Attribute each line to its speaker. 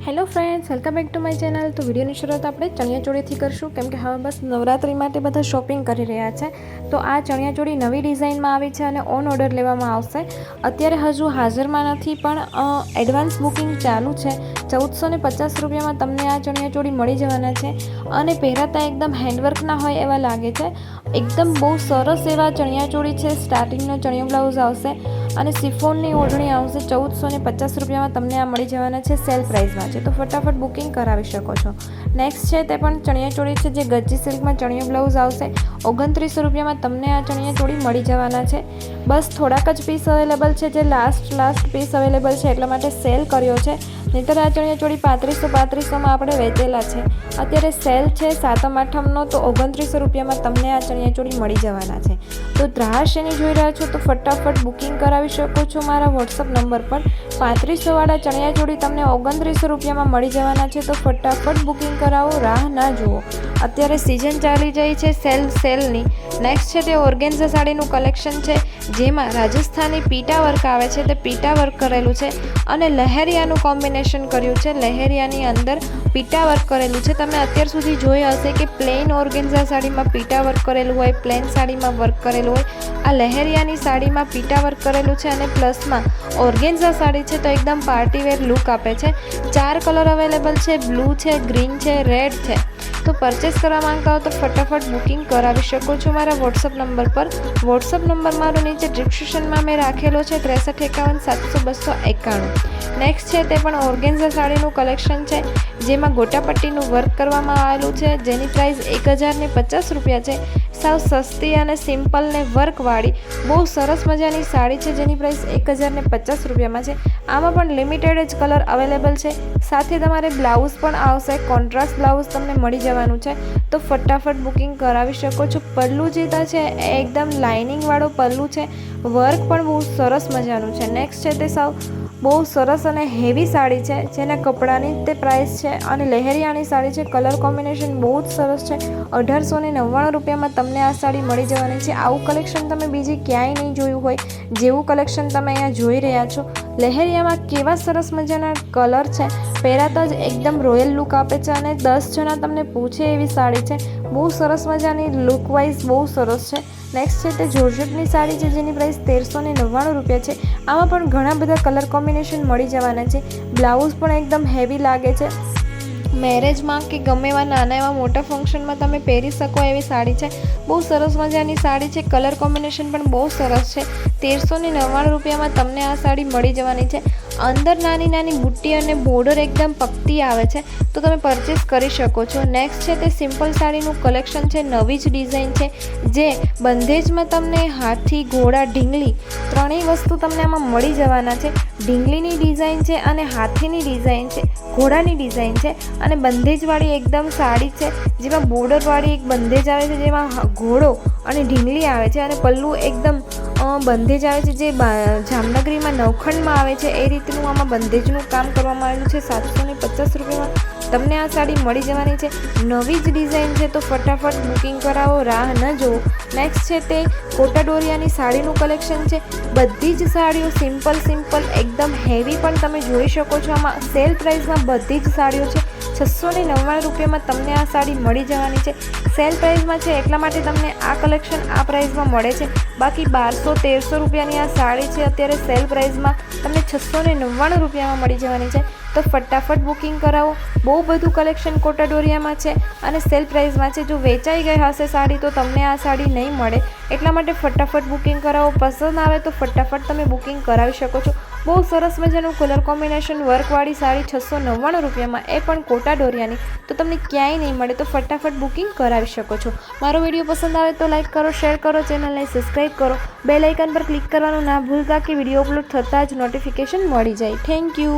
Speaker 1: Hello friends, welcome back to my channel. તો વિડીયોની શરૂઆત આપણે ચણિયાચોળીથી કરશું, કેમ કે હવે બસ નવરાત્રિ માટે બધા શોપિંગ કરી રહ્યા છે। તો આ ચણિયાચોળી નવી ડિઝાઇનમાં આવી છે અને ઓન ઓર્ડર લેવામાં આવશે। અત્યારે હજુ હાજરમાં નથી, પણ એડવાન્સ બુકિંગ ચાલુ છે। 1450 રૂપિયામાં તમને આ ચણિયાચોળી મળી જવાના છે અને પહેરાતા એકદમ હેન્ડવર્કના હોય એવા લાગે છે। એકદમ બહુ સરસ એવા ચણિયાચોળી છે। સ્ટાર્ટિંગનો ચણિયો બ્લાઉઝ આવશે અને સિફોનની ઓઢણી આવશે। 1450 રૂપિયામાં તમને આ મળી જવાના છે સેલ પ્રાઇસમાં છે, તો ફટાફટ બુકિંગ કરાવી શકો છો। નેક્સ્ટ છે તે પણ ચણિયાચોળી છે, જે ગચ્ચી સિલ્કમાં ચણિયો બ્લાઉઝ આવશે। 2900 રૂપિયામાં તમને આ ચણિયાચોળી મળી જવાના છે। બસ થોડાક જ પીસ અવેલેબલ છે, જે લાસ્ટ પીસ અવેલેબલ છે એટલા માટે સેલ કર્યો છે, નહીંતર આ ચણિયાચોળી 3500-3500માં આપણે વેચેલા છે। અત્યારે સેલ છે સાતમ આઠમનો, તો 2900 રૂપિયામાં તમને આ ચણિયાચોળી મળી જવાના છે। તો રાહ શેની જોઈ રહ્યા છો, તો ફટાફટ બુકિંગ કરાવી શકો છો મારા વોટ્સઅપ નંબર પર। 3500 વાળા ચણિયાચોળી તમને 2900 રૂપિયામાં મળી જવાના છે, તો ફટાફટ બુકિંગ કરાવો, રાહ ના જુઓ। અત્યારે સિઝન ચાલી જાય છે સેલની। નેક્સ્ટ છે તે ઓર્ગેન્ઝા સાડીનું કલેક્શન છે, જેમાં રાજસ્થાની પીટા વર્ક આવે છે, તે પીટા વર્ક કરેલું છે અને લહેરિયાનું કોમ્બિનેશન કર્યું છે। લહેરિયાની અંદર પીટા વર્ક કરેલું છે। તમે અત્યાર સુધી જોઈ હશે કે પ્લેન ઓર્ગેન્ઝા સાડીમાં પીટા વર્ક કરેલું હોય, પ્લેન સાડીમાં વર્ક કરેલું હોય। આ લહેરિયાની સાડીમાં પીટા વર્ક કરેલું છે અને પ્લસમાં ઓર્ગેન્ઝા સાડી છે, તો એકદમ પાર્ટીવેર લુક આપે છે। 4 કલર અવેલેબલ છે, બ્લુ છે, ગ્રીન છે, રેડ છે। તો પરચેસ કરવા માંગતા હો તો ફટાફટ બુકિંગ કરાવી શકો છો મારા વોટ્સઅપ નંબર પર। વોટ્સઅપ નંબર મારો નીચે ડિસ્ક્રિપ્શનમાં મેં રાખેલો છે, 6351 700 291। નેક્સ્ટ છે તે પણ ઓર્ગેન્ઝા સાડીનું કલેક્શન છે, જેમાં ગોટાપટ્ટીનું વર્ક કરવામાં આવેલું છે, જેની પ્રાઇસ 1050 રૂપિયા છે। સાવ સસ્તી અને સિમ્પલ ને વર્કવાળી બહુ સરસ મજાની સાડી છે, જેની પ્રાઇસ 1050 રૂપિયામાં છે। આમાં પણ લિમિટેડ જ કલર અવેલેબલ છે, સાથે તમારે બ્લાઉઝ પણ આવશે, કોન્ટ્રાસ્ટ બ્લાઉઝ તમને મળી જવાનું છે, તો ફટાફટ બુકિંગ કરાવી શકો છો। પલ્લું જે છે એ એકદમ લાઇનિંગવાળો પલ્લું છે, વર્ક પણ બહુ સરસ મજાનું છે। નેક્સ્ટ છે તે સાવ બહુ સરસ અને હેવી સાડી છે, જેના કપડાની તે પ્રાઇસ છે અને લહેરિયાની સાડી છે, કલર કોમ્બિનેશન બહુ જ સરસ છે। 1899 રૂપિયામાં તમને આ સાડી મળી જવાની છે। આવું કલેક્શન તમે બીજી ક્યાંય નહીં જોયું હોય, જેવું કલેક્શન તમે અહીંયા જોઈ રહ્યા છો। લહેરિયામાં કેવા સરસ મજાના કલર છે, પહેરાતા જ એકદમ રોયલ લુક આપે છે અને 10 જણા તમને પૂછે એવી સાડી છે। બહુ સરસ મજાની લુક વાઇઝ બહુ સરસ છે। નેક્સ્ટ છે તે જોર્જેટની સાડી છે, જેની પ્રાઇસ 1399 રૂપિયા છે। આમાં પણ ઘણા બધા કલર કોમ્બિનેશન મળી જવાના છે। બ્લાઉઝ પણ એકદમ હેવી લાગે છે, મેરેજમાં કે ગમે એવા નાના એવા મોટા ફંક્શનમાં તમે પહેરી શકો એવી સાડી છે। બહુ સરસ મજાની સાડી છે, કલર કોમ્બિનેશન પણ બહુ સરસ છે। 1399 રૂપિયામાં તમને આ સાડી મળી જવાની છે। અંદર નાની નાની બુટ્ટી અને બોર્ડર એકદમ પકતી આવે છે, તો તમે પરચેસ કરી શકો છો। નેક્સ્ટ છે તે સિમ્પલ સાડીનું કલેક્શન છે, નવી જ ડિઝાઇન છે, જે બંધેજમાં તમને હાથી, ઘોડા, ઢીંગલી ત્રણેય વસ્તુ તમને આમાં મળી જવાના છે। ઢીંગલીની ડિઝાઇન છે અને હાથીની ડિઝાઇન છે, ઘોડાની ડિઝાઇન છે અને બંધેજવાળી એકદમ સાડી છે, જેમાં બોર્ડરવાળી એક બંધેજ આવે છે, જેમાં ઘોડો અને ઢીંગલી આવે છે અને પલ્લું એકદમ બંધેજ આવે છે, જે જામનગરીમાં નવખંડમાં આવે છે એ રીતનું આમાં બંધેજનું કામ કરવામાં આવેલું છે। 750 રૂપિયામાં તમને આ સાડી મળી જવાની છે। નવી જ ડિઝાઇન છે, તો ફટાફટ બુકિંગ કરાવો, રાહ ન જુઓ। નેક્સ્ટ છે તે કોટા ડોરિયાની સાડીનું કલેક્શન છે। બધી જ સાડીઓ સિમ્પલ એકદમ હેવી પણ તમે જોઈ શકો છો। આમાં સેલ પ્રાઇસમાં બધી જ સાડીઓ છે। 699 રૂપિયામાં તમને આ સાડી મળી જવાની છે। સેલ પ્રાઇસમાં છે એટલા માટે તમને આ કલેક્શન આ પ્રાઇસમાં મળે છે, બાકી 1200-1300 રૂપિયાની આ સાડી છે, અત્યારે સેલ પ્રાઇસમાં તમને 699 રૂપિયામાં મળી જવાની છે। તો ફટાફટ બુકિંગ કરાવો। બહુ બધું કલેક્શન કોટા ડોરિયામાં છે અને સેલ પ્રાઇસમાં છે। જો વેચાઈ ગઈ હશે સાડી તો તમને આ સાડી નહીં મળે, એટલા માટે ફટાફટ બુકિંગ કરાવો। પસંદ આવે તો ફટાફટ તમે બુકિંગ કરાવી શકો છો। બહુ સરસ મજાનું કલર કોમ્બિનેશન વર્કવાળી સાડી 699 રૂપિયામાં, એ પણ કોટા ડોરિયાની, તો તમને ક્યાંય નહીં મળે, તો ફટાફટ બુકિંગ કરાવી શકો છો। મારો વિડીયો પસંદ આવે તો લાઇક કરો, શેર કરો, ચેનલને સબસ્ક્રાઈબ કરો, બેલ આઇકન પર ક્લિક કરવાનું ના ભૂલતા કે વિડીયો અપલોડ થતાં જ નોટિફિકેશન મળી જાય। Thank you.